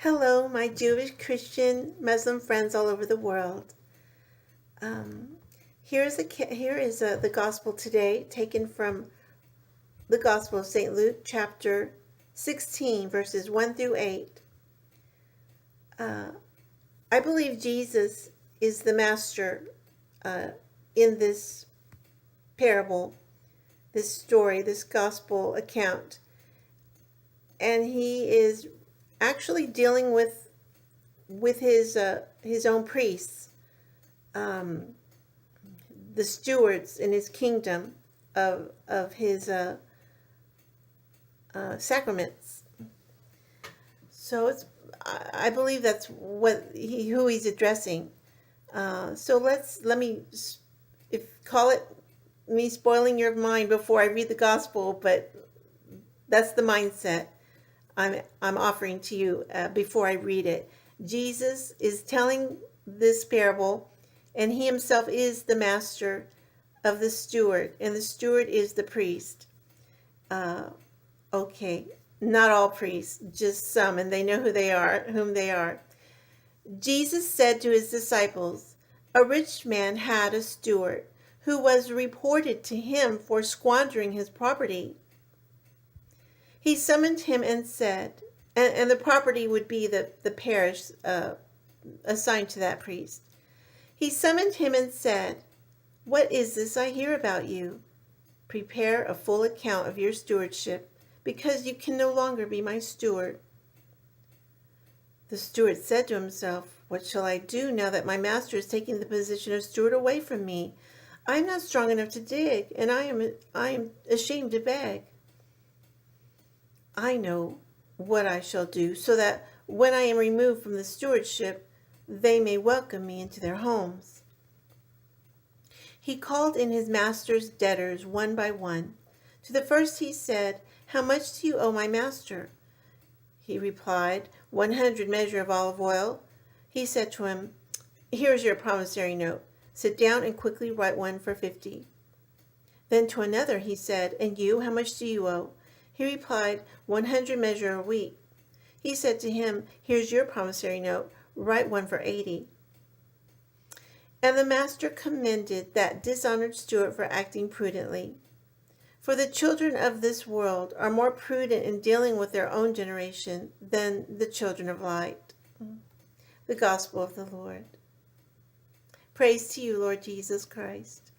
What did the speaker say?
Hello, my Jewish, Christian, Muslim friends all over the world. Here is the gospel today, taken from the Gospel of St. Luke, chapter 16, verses 1 through 8. I believe Jesus is the master in this parable, this story, this gospel account. And he is actually dealing with his own priests, the stewards in his kingdom of his sacraments. So I believe that's who he's addressing. So let me call it me spoiling your mind before I read the gospel, but that's the mindset I'm offering to you before I read it. Jesus is telling this parable, and he himself is the master of the steward, and the steward is the priest. Okay, not all priests, just some, and they know whom they are. Jesus said to his disciples, "A rich man had a steward who was reported to him for squandering his property. He summoned him and said," and the property would be the parish assigned to that priest. He summoned him and said, "What is this I hear about you? Prepare a full account of your stewardship, because you can no longer be my steward." The steward said to himself, "What shall I do now that my master is taking the position of steward away from me? I am not strong enough to dig, and I am ashamed to beg. I know what I shall do, so that when I am removed from the stewardship, they may welcome me into their homes." He called in his master's debtors one by one. To the first he said, "How much do you owe my master?" He replied, 100 measures of olive oil. He said to him, "Here is your promissory note. Sit down and quickly write one for 50. Then to another he said, "And you, how much do you owe?" He replied, 100 measures of wheat. He said to him, "Here's your promissory note. Write one for 80. And the master commended that dishonored steward for acting prudently. For the children of this world are more prudent in dealing with their own generation than the children of light." The Gospel of the Lord. Praise to you, Lord Jesus Christ.